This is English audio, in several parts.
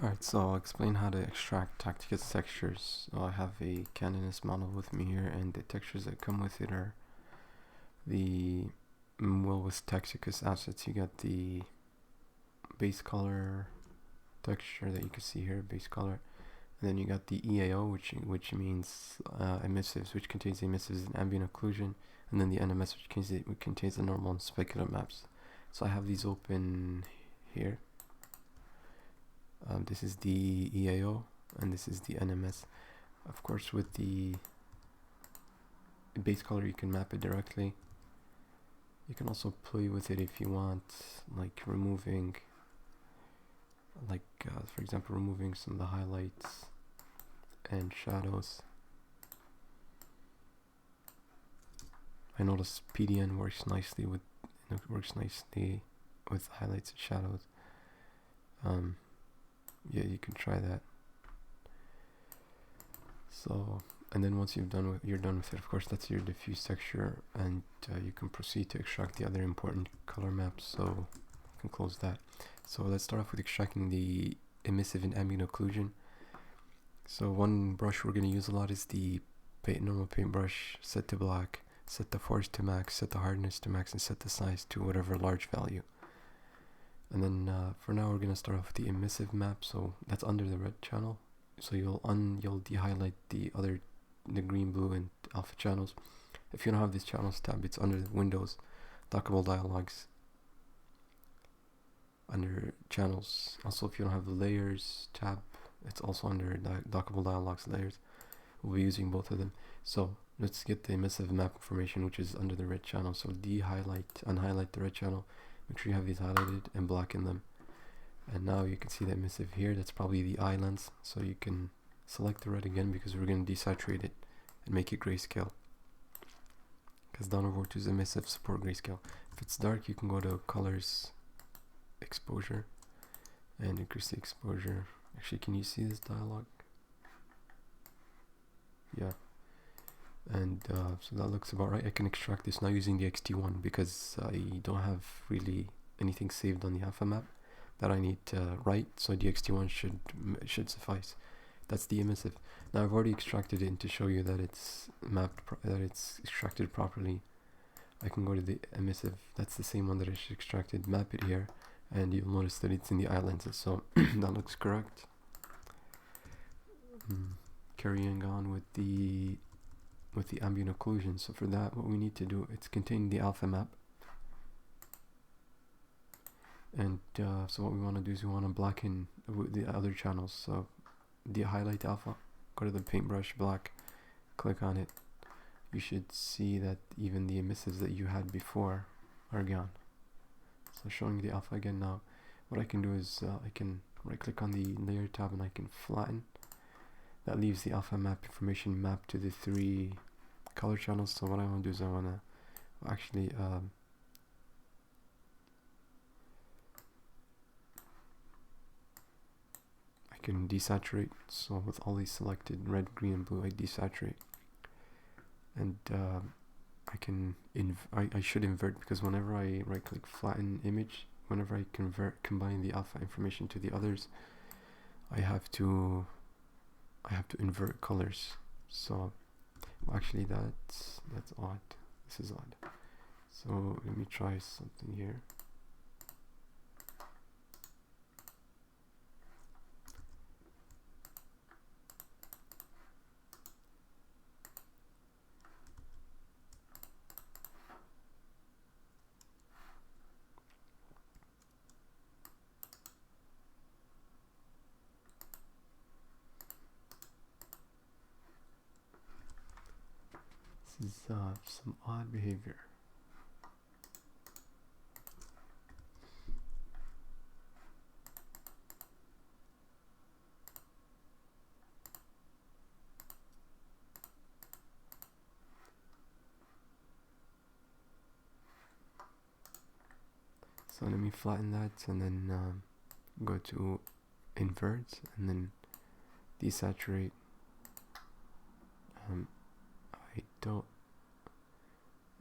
Alright, so I'll explain how to extract Tacticus textures. So I have a Canonist model with me here, and the textures that come with it are the, with Tacticus assets, you get the base color texture that you can see here, base color, and then you got the EAO, which means emissives, which contains the emissives and ambient occlusion, and then the NMS, which contains the normal and specular maps. So I have these open here. This is the EAO and this is the NMS. Of course, with the base color you can map it directly. You can also play with it if you want, like removing, for example, removing some of the highlights and shadows. I notice PDN works nicely with highlights and shadows. Yeah, you can try that. So, and then once you're done with it, of course, that's your diffuse texture, and you can proceed to extract the other important color maps. So you can close that. So let's start off with extracting the emissive and ambient occlusion. So one brush we're going to use a lot is the normal paintbrush. Set to black, set the force to max, set the hardness to max, and set the size to whatever large value. And then for now we're going to start off with the emissive map, so that's under the red channel. So you'll de-highlight the green, blue, and alpha channels. If you don't have this channels tab, it's under Windows, dockable dialogues, under channels. Also, if you don't have the layers tab, it's also under dockable dialogues layers. We'll be using both of them. So let's get the emissive map information, which is under the red channel. So unhighlight the red channel. Make sure you have these highlighted and blacken them. And now you can see the emissive here. That's probably the eye lens. So you can select the red again because we're going to desaturate it and make it grayscale. Because DoW2 is emissive, support grayscale. If it's dark, you can go to colors, exposure, and increase the exposure. Actually, can you see this dialog? Yeah. And so that looks about right. I can extract this now using the XT1 because I don't have really anything saved on the alpha map that I need to write, so the XT1 should suffice. That's the emissive. Now I've already extracted it, and to show you that it's it's extracted properly, I can go to the emissive. That's the same one that I just extracted. Map it here, and you'll notice that it's in the eye lenses. So that looks correct. Carrying on with the ambient occlusion. So for that, what we need to do, it's contain the alpha map. And so what we want to do is we want to blacken the other channels. So de-highlight alpha, go to the paintbrush, black, click on it. You should see that even the emissives that you had before are gone. So showing the alpha again now. What I can do is I can right click on the layer tab and I can flatten. That leaves the alpha map information mapped to the 3 color channels. So what I want to do is I want to actually I can desaturate. So with all these selected, red, green, and blue, I desaturate. And I should invert, because whenever I right click flatten image, whenever I combine the alpha information to the others, I have to invert colors. So actually that's odd. This is odd. So let me try something here. This is some odd behavior. So let me flatten that and then go to invert and then desaturate.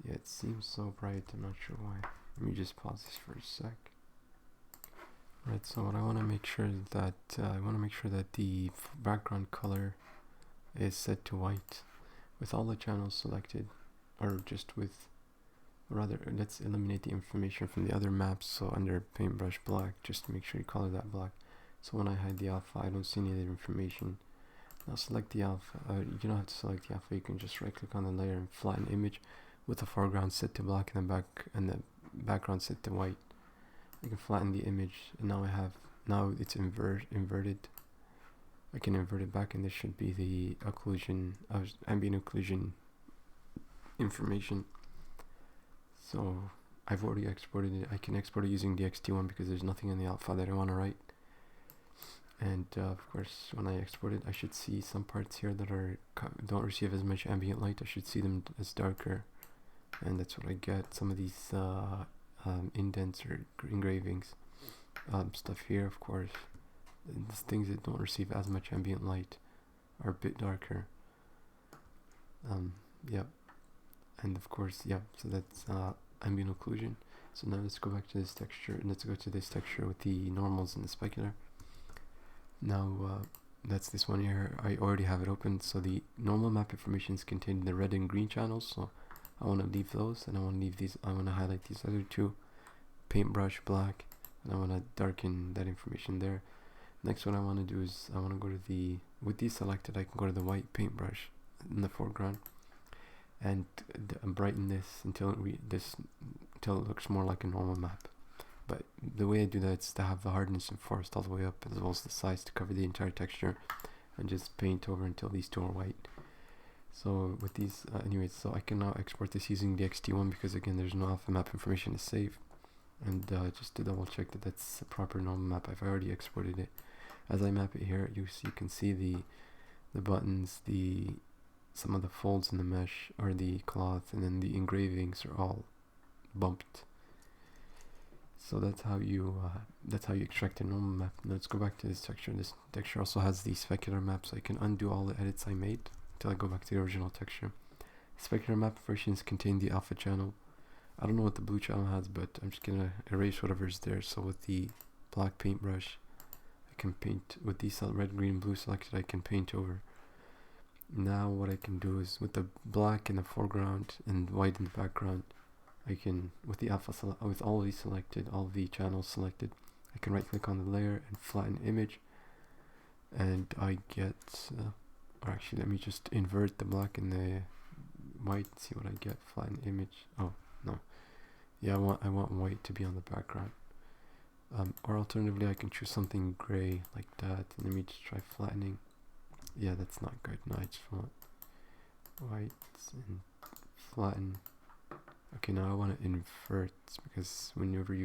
Yeah, it seems so bright, I'm not sure why. Let me just pause this for a sec. Right, so what I want to make sure is that the background color is set to white with all the channels selected, or just with, rather, let's eliminate the information from the other maps. So under paintbrush black, just make sure you color that black. So when I hide the alpha, I don't see any other information. Now select the alpha. You don't have to select the alpha. You can just right click on the layer and flatten image with the foreground set to black and the background set to white. I can flatten the image, and now it's inverted. I can invert it back, and this should be the occlusion, ambient occlusion information. So I've already exported it. I can export it using the DoW2 because there's nothing in the alpha that I want to write. And of course, when I export it, I should see some parts here that don't receive as much ambient light. I should see them as darker, and that's what I get. Some of these indents or engravings, stuff here, of course, these things that don't receive as much ambient light are a bit darker. Yep. And of course, yeah, so that's ambient occlusion. So now let's go back to this texture, and let's go to this texture with the normals and the specular. Now that's this one here. I already have it open. So the normal map information is contained in the red and green channels, so I want to leave those, and I want to leave these. I want to highlight these other two, paintbrush black, and I want to darken that information there. Next, what I want to do is I want to go to with these selected, I can go to the white paintbrush in the foreground and brighten this until it looks more like a normal map. But the way I do that is to have the hardness and forest all the way up, as well as the size to cover the entire texture, and just paint over until these two are white. So with these, anyways, so I can now export this using the DoW2 because again, there's no alpha map information to save. And just to double check that that's a proper normal map, I've already exported it. As I map it here, you can see the buttons, some of the folds in the mesh or the cloth, and then the engravings are all bumped. So that's how you extract a normal map. Now let's go back to this texture. This texture also has the specular map, so I can undo all the edits I made until I go back to the original texture. Specular map versions contain the alpha channel. I don't know what the blue channel has, but I'm just gonna erase whatever's there. So with the black paintbrush, I can paint with these red, green, blue selected. I can paint over. Now what I can do is with the black in the foreground and white in the background, I can, with the alpha, with all of these selected, all of the channels selected, I can right click on the layer and flatten image, and I get, or actually let me just invert the black and the white, see what I get. Flatten image. Oh no, yeah, I want white to be on the background. Or alternatively, I can choose something gray like that. Let me just try flattening. Yeah, that's not good. No, I just want white and flatten. Okay, now I want to invert, because whenever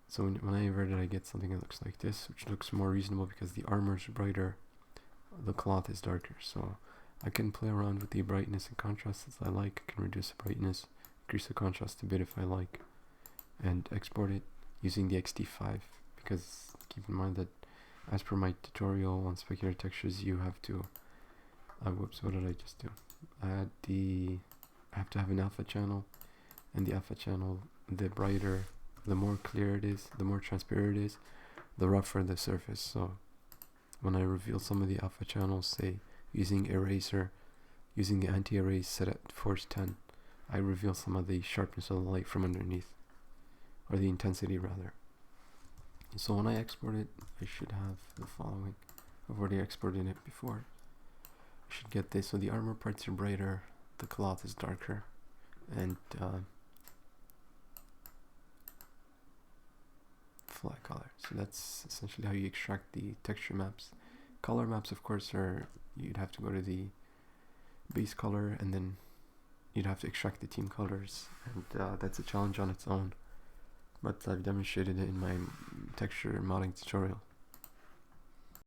so when I invert it, I get something that looks like this, which looks more reasonable because the armor is brighter, the cloth is darker. So I can play around with the brightness and contrast as I like. I can reduce the brightness, increase the contrast a bit if I like, and export it using the XD5, because keep in mind that as per my tutorial on specular textures, you have to, whoops, what did I just do? I have to have an alpha channel, and the alpha channel, the brighter, the more clear it is, the more transparent it is, the rougher the surface. So when I reveal some of the alpha channels, say using eraser, using the anti-erase set at force 10, I reveal some of the sharpness of the light from underneath, or the intensity rather. So when I export it, I should have the following. I've already exported it before. I should get this. So the armor parts are brighter, the cloth is darker, and flat color. So that's essentially how you extract the texture maps. Color maps, of course, you'd have to go to the base color, and then you'd have to extract the team colors, and that's a challenge on its own. But I've demonstrated it in my texture modding tutorial.